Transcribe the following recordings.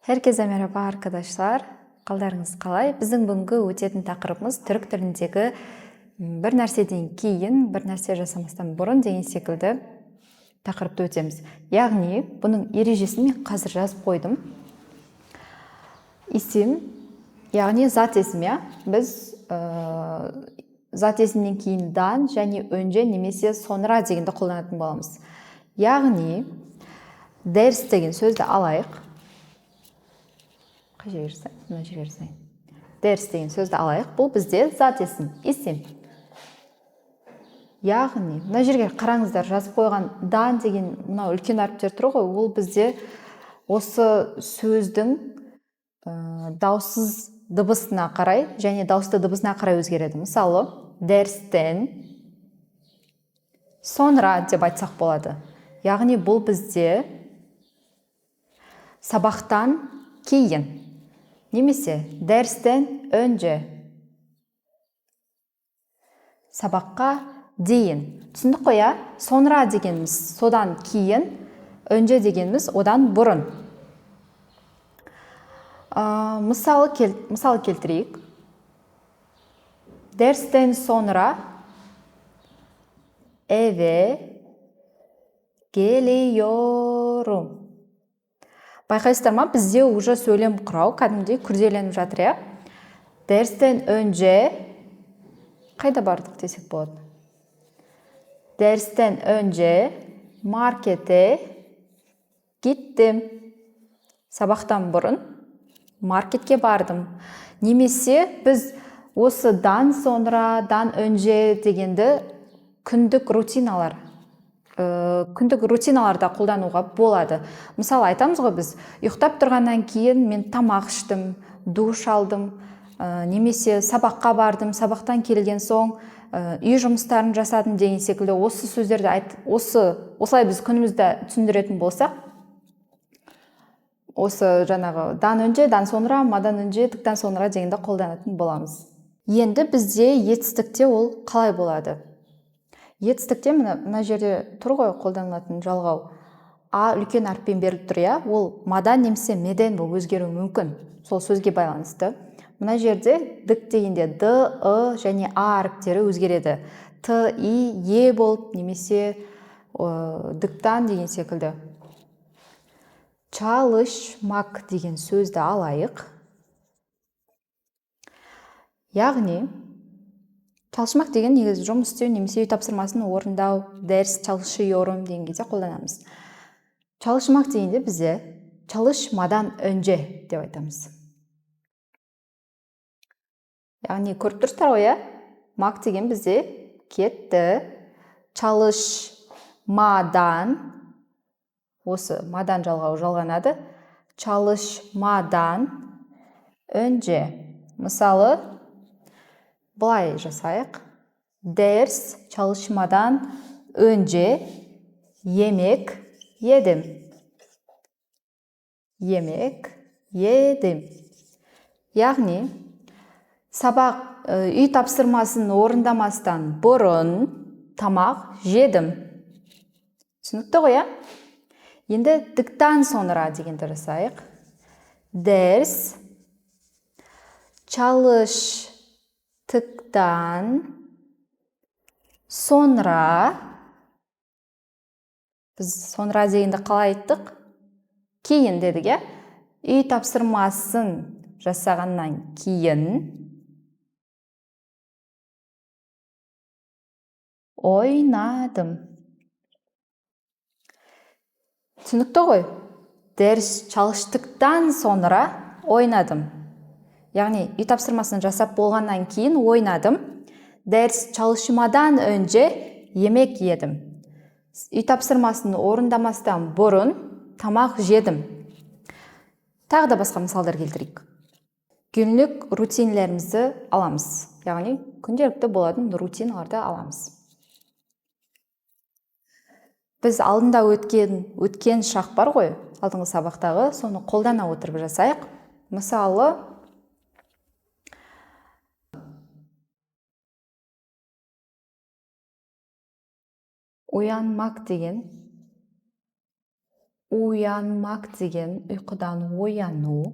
Herkese merhaba arkadaşlar. Қалдарыңыз қалай? Біздің бүгінгі өтетін тақырыбымыз түрік тіліндегі бір нәрседен кейін, бір нәрсе жасамастан бұрын деген секілді тақырыпты өтеміз. Яғни, бұның ережесін мен қазір жазып қойдым. Исім, яғни зат есім, біз зат есімнен кейін дан және önce немесе sonra дегенді қолданатын боламыз. Яғни, дәріс деген сөзді алайық. Дәріс деген сөзді алайық. Бұл бізде зат есім, исім. Яғни, мына жерге қараңыздар, жазып қойған дан деген мына үлкен әріптер тұр ғой, ол бізде осы сөздің дауыссыз дыбысына қарай және дауысты дыбысына қарай өзгереді. Мысалы, дәрістен sonra деп айтсақ болады. Яғни, бұл бізде сабақтан кейін. Немесе дәрістен önce. Сабаққа дейін. Түсіндік қой, sonra дегеніміз содан кейін, önce дегеніміз одан бұрын. Мысалы келтірейік. Дәрістен sonra eve geliyorum. Байқайсыздар ма, бізде уже сөйлем құрау кәдімгідей күрделеніп жатыр, Дәрістен önce қайда бардық десек болады? Дәрістен önce маркетке gittim. Сабақтан бұрын маркетке бардым. Немесе біз осы дан sonra, дан önce дегенді күндік рутиналарда қолдануға болады. Мысалы, айтамыз ғой, біз ұйықтап тұрғаннан кейін мен тамақ іштім, душ алдым, немесе сабаққа бардым, сабақтан келген соң үй жұмыстарын жасадым деген секілді осы сөздерді осылай біз күнімізді түсіндіретін болсақ, осы жаңағы дан önce, дан sonra, мадан önce, тіктен sonra дегенді қолданатын боламыз. Енді бізде етістікте ол қалай болады? Етістікте мына жерде тұр ғой қолданылатын жалғау. А үлкен әріппен беріліп тұр, ол мадан немесе меден болып өзгеруі мүмкін. Сол сөзге байланысты. Мына жерде дік дегенде д, ы және а әріптері өзгереді. Т, и, е болып немесе діктан деген секілді. Çalışmak деген сөзді алайық. Яғни, çalışmak деген негізі жұмыс істеу немесе үй тапсырмасын орындау, дәріс çalışıyorum деген кезде қолданамыз. Çalışmak дегенде бізде çalışmadan önce деп айтамыз. Яғни, көріп тұрсыздар ғой, мак деген бізде кетті. Çalışmadan, осы мадан жалғау жалғанады. Çalışmadan önce. Мысалы, бұлай жасайық. Ders çalışmadan önce yemek yedim. Yemek yedim. Яғни, сабақ үй тапсырмасын орындамастан бұрын тамақ жедім. Түсінікті ғой, Енді діктан sonra дегенді жасайық. Ders çalıştıktan sonra, біз sonra дегенді қалай айттық? Кейін дедік, үй тапсырмасын жасағаннан кейін ойнадым. Түсінікті ғой? Дәріс çalıştıktan sonra ойнадым. Яғни, үй тапсырмасын жасап болғаннан кейін ойнадым. Дәріс çalışmadan önce yemek yedim. Үй тапсырмасын орындамастан бұрын тамақ жедім. Тағы да басқа мысалдар келтірейік. Күнлік рутинлерімізді аламыз. Яғни, күнделікті болатын рутиналарды аламыз. Біз алдында өткен шақ бар ғой, алдыңғы сабақтағы, соны қолдана отырып жасайық. Мысалы, уянмак деген Уянмак деген ұйқыдан ояну.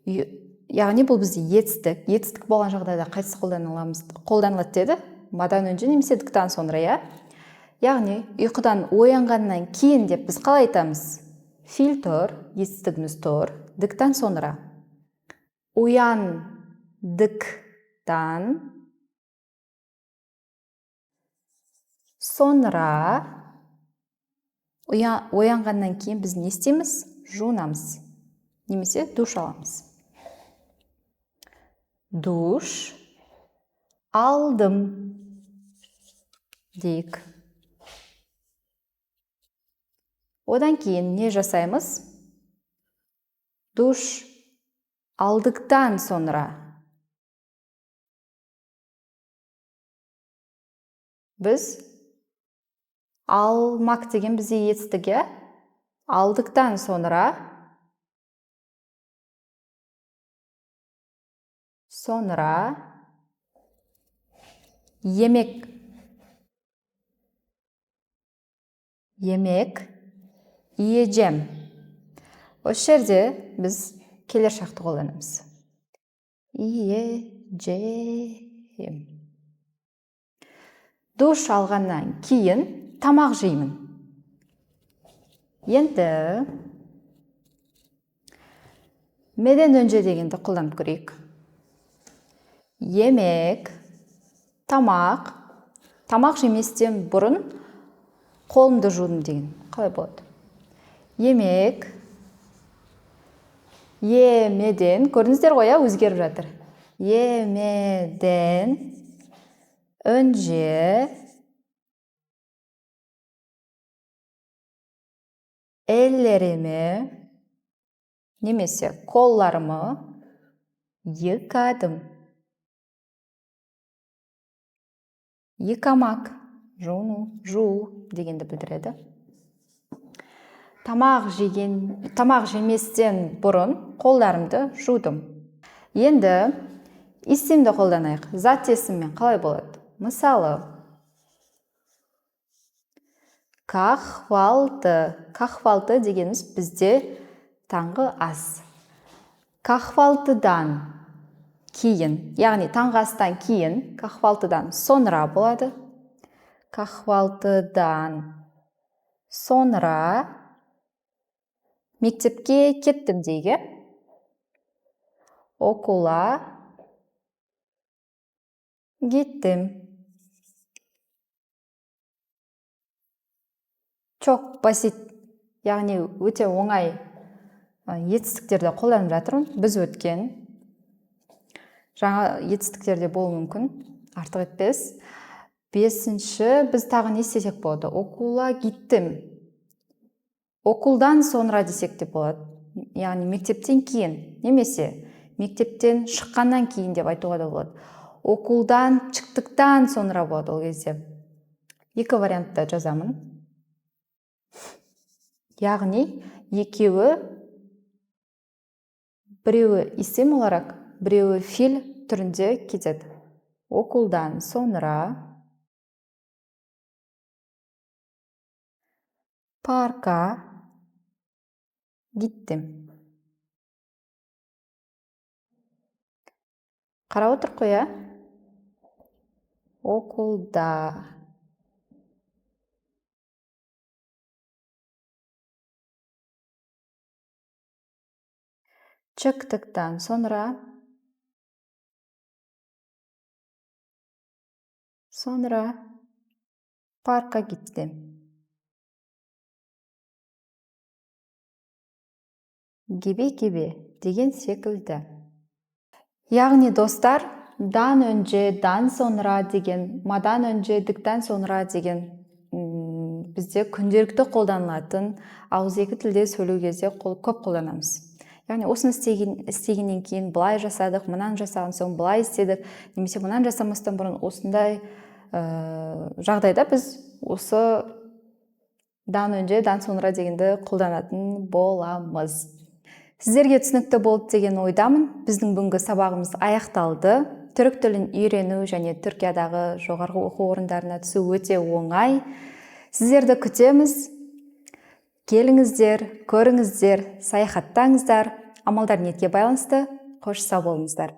Яғни бұл бізде етістік. Етістік болған жағдайда қайсысы қолданылады деді? Мадан önce немесе діктан sonra, я? Яғни ұйқыдан оянғаннан кейін деп біз қалай айтамыз? Фил тұр, етістігіміз тұр, діктан sonra. Уяндықтан sonra оянғаннан кейін біз не істейміз? Жуынамыз. Немесе душ аламыз. Душ алдым дейік. Одан кейін не жасаймыз? Душ алдықтан sonra біз алмак деген бізде етістігі. Алдықтан sonra yemek yiyeceğim. Осы жерде біз келер шақты қолданамыз. Yiyeceğim. Душ алғаннан кейін тамақ жеймін. Енді меден önce дегенді қолданып көрейік. Yemek, тамақ жеместен бұрын қолымды жудым деген. Қалай болады? Yemek, емеден, көрдіңіздер ғой, өзгеріп жатыр. Емеден önce ellerimi немесе қолларымы yıkadım. Yıkamak, жуу дегенді білдіреді. Тамақ жеместен бұрын қолдарымды жудым. Енді есімді қолданайық. Зат есіммен қалай болады? Мысалы, Kahvaltı дегеніміз бізде таңғы ас. Kahvaltıdan кейін, яғни таңғы астан кейін, kahvaltıdan sonra болады. Kahvaltıdan sonra мектепке кеттім дейге. Okula gittim. Çok basit, яғни өте оңай етістіктерді қолданып жатырмын. Біз өткен. Жаңа етістіктерде болуы мүмкін, артық етпес. 5-ші біз тағы не істесек болады? Okula gittim. Окулдан sonra десек те болады. Яғни мектептен кейін, немесе мектептен шыққаннан кейін деп айтуға да болады. Окулдан шықтықтан sonra болады ол кезде. Екі вариантта жазамын. Яғни екеуі, біреуі исем olarak, біреуі фил түрінде кетеді. Окулдан sonra парка gittim. Қарап отыр қоя. Окулда. Çıktıktan sonra парка gittim. Gibi деген секілді. Яғни достар, дан önce, дан sonra деген, мадан önce, діктан sonra деген бізде күнделікті қолданылатын ауызекі тілде сөйлеу кезде көп қолданамыз. Яғни осыны істегеннен кейін былай жасадық, мынаны жасаған соң былай істедік, немесе мынаны жасамастан бұрын осындай жағдайда біз осы дан önce, дан sonra дегенді қолданатын боламыз. Сіздерге түсінікті болды деген ойдамын. Біздің бүгінгі сабағымыз аяқталды. Түрік тілін үйрену және Түркиядағы жоғарғы оқу орындарына түсу өте оңай. Сіздерді күтеміз. Келіңіздер, көріңіздер, саяхаттаңыздар. Амалдар ниетке байланысты. Қош сау болыңыздар.